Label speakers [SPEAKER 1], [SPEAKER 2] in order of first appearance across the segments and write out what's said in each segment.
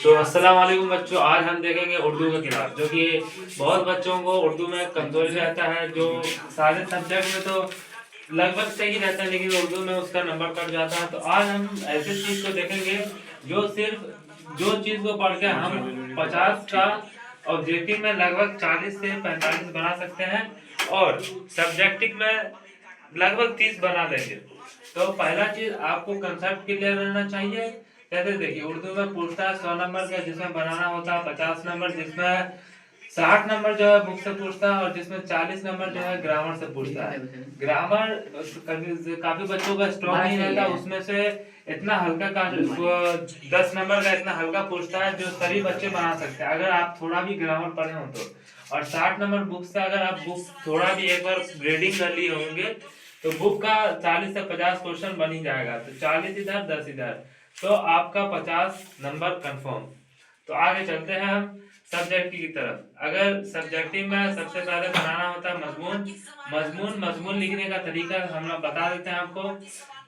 [SPEAKER 1] तो अस्सलाम वालेकुम बच्चों, आज हम देखेंगे उर्दू का क्लास, जो कि बहुत बच्चों को उर्दू में कमजोरी रहता है। जो सारे सब्जेक्ट में तो लगभग सही रहता है, लेकिन उर्दू में उसका नंबर कट जाता है। तो आज हम ऐसे चीज को देखेंगे जो सिर्फ जो चीज को पढ़ के हम 50 का ऑब्जेक्टिव में लगभग 40 से 45 बना सकते हैं, और सब्जेक्टिव में लगभग 30 बना देंगे। तो पहला चीज आपको कंसेप्ट क्लियर रहना चाहिए। जैसे देखिए, उर्दू में पूछता है 100 नंबर का, जिसमें बनाना होता है 50 नंबर, जिसमें 60 नंबर जो है बुक से पूछता है, और जिसमें 40 नंबर जो है ग्रामर से पूछता है। ग्रामर काफी बच्चों का स्ट्रॉन्ग नहीं रहता, उसमें से इतना हल्का का 10 नंबर का इतना हल्का पूछता है जो सभी बच्चे बना सकते हैं, अगर आप थोड़ा भी ग्रामर पढ़े हो तो। और 60 नंबर बुक से, अगर आप बुक थोड़ा भी एक बार रीडिंग कर लिए होंगे, तो बुक का 40 से 50 क्वेश्चन बन ही जाएगा। तो 40 इधर 10 इधर, तो आपका 50 नंबर कंफर्म। तो आगे चलते हैं हम सब्जेक्टिव की तरफ। अगर सब्जेक्टिव में सबसे पहले बनाना होता है मजमून। मजमून लिखने का तरीका हम लोग बता देते हैं आपको।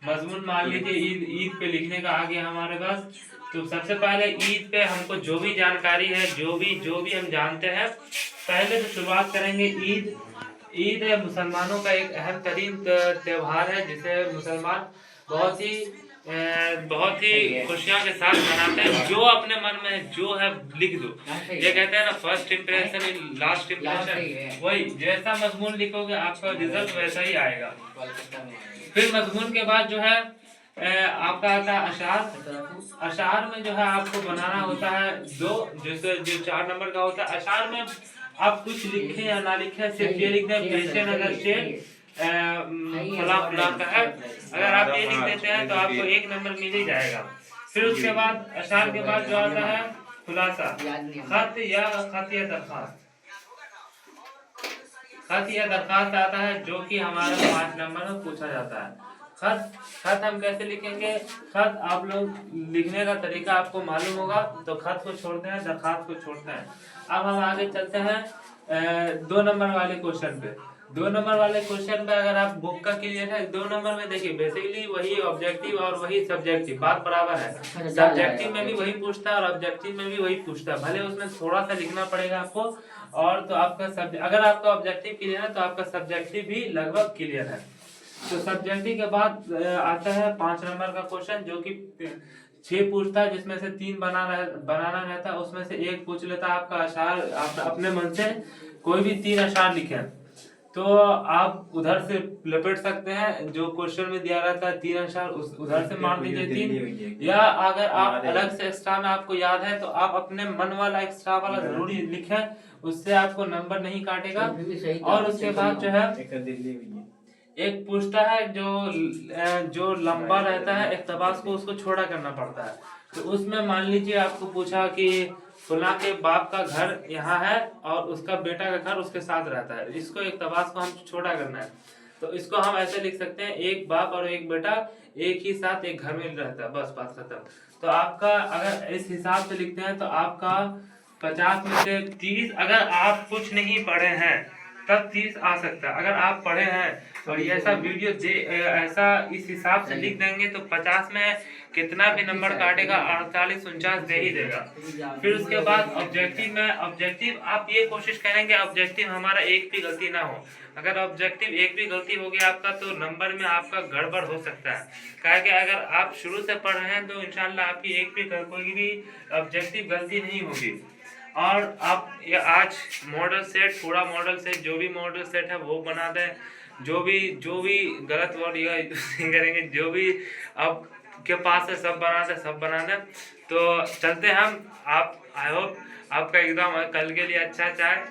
[SPEAKER 1] मजमून मान लीजिए ईद ईद पे लिखने का आ गया हमारे पास। तो सबसे पहले ईद पे हमको जो भी जानकारी है, जो भी हम जानते हैं, पहले तो शुरुआत करेंगे ईद। ईद मुसलमानों का एक अहम तरीन त्योहार है, जिसे मुसलमान बहुत ही बहुत ही खुशियों के साथ मनाते हैं। जो अपने मन में है जो है लिख दो। ये कहते हैं ना, first impression in last impression. वही जैसा मजमून लिखोगे आपका रिजल्ट वैसा ही आएगा। फिर मजमून के बाद जो है आपका आता है अशार। अशार में जो है आपको बनाना होता है दो, जैसे जो 4 नंबर का होता है। अशार में आप कुछ लिखे या ना लिखे, सिर्फ ये लिख दें पेशेन अगर शेर फला फला का है, अगर आप ये लिख देते हैं तो आपको 1 नंबर मिल ही जाएगा। फिर उसके बाद अशार के बाद जो आता है खुलासा। खत या दरखास्त। खत या दरखास्त आता है, जो कि हमारा 5 नंबर में पूछा जाता है। खत खत हम कैसे लिखेंगे? खत आप लोग लिखने का तरीका आपको मालूम होगा, तो खत को छोड़ते हैं, दरखास्त को छोड़ते हैं। अब हम आगे चलते हैं 2 नंबर वाले क्वेश्चन पे। 2 नंबर वाले क्वेश्चन पे अगर आप बुक का क्लियर है, 2 नंबर में देखिए बेसिकली वही ऑब्जेक्टिव और वही सब्जेक्टिव, बात बराबर है। सब्जेक्टिव में भी वही पूछता है और ऑब्जेक्टिव में भी वही पूछता है, भले उसमें थोड़ा सा लिखना पड़ेगा आपको। और तो आपका अगर आपका ऑब्जेक्टिव क्लियर है तो आपका सब्जेक्टिव भी लगभग क्लियर है। तो सब्जेक्टिव के बाद आता है 5 नंबर का क्वेश्चन, जो कि 6 पूछता है, जिसमें से 3 बनाना रहता है। उसमें से 1 पूछ लेता है आपका अशार। आप अपने मन से कोई भी 3 अशार लिखे, तो आप उधर से लपेट सकते हैं। जो क्वेश्चन में दिया रहता है 3 अक्षर, उस उधर से मार दीजिए 3। या अगर आप अलग से एक्स्ट्रा में आपको याद है, तो आप अपने मन वाला एक्स्ट्रा वाला जरूरी लिखें, उससे आपको नंबर नहीं काटेगा। और उसके बाद जो है एक पूछता है जो लंबा रहता है इक्तबास को, उसको छोटा करना पड़ता है। तो उसमें मान लीजिए आपको पूछा कि फला के बाप का घर यहाँ है और उसका बेटा का घर उसके साथ रहता है, इसको इक्तबास को हम छोटा करना है। तो इसको हम ऐसे लिख सकते हैं, एक बाप और एक बेटा एक ही साथ एक घर में रहता है, बस बात खत्म। तो आपका अगर इस हिसाब से लिखते हैं तो आपका 50 में से 30, अगर आप कुछ नहीं पढ़े हैं तब 30 आ सकता है। अगर आप पढ़े हैं और ये ऐसा वीडियो ऐसा इस हिसाब से लिख देंगे, तो 50 में कितना भी नंबर काटेगा 48 49 दे ही देगा। फिर उसके बाद ऑब्जेक्टिव आप ये कोशिश करेंगे ऑब्जेक्टिव हमारा एक भी गलती ना हो। अगर ऑब्जेक्टिव एक भी गलती हो गया आपका, तो नंबर में आपका गड़बड़ हो सकता है। क्या कि अगर आप शुरू से पढ़ रहे हैं तो इंशाल्लाह आपकी एक भी कोई भी ऑब्जेक्टिव गलती नहीं होगी। और आप ये आज मॉडल सेट, पूरा मॉडल सेट, जो भी मॉडल सेट है वो बना दें। जो भी गलत वर्ड या करेंगे, जो भी आप के पास है सब बना दें। तो चलते हम। आप आई होप आपका एग्जाम कल के लिए अच्छा जाए।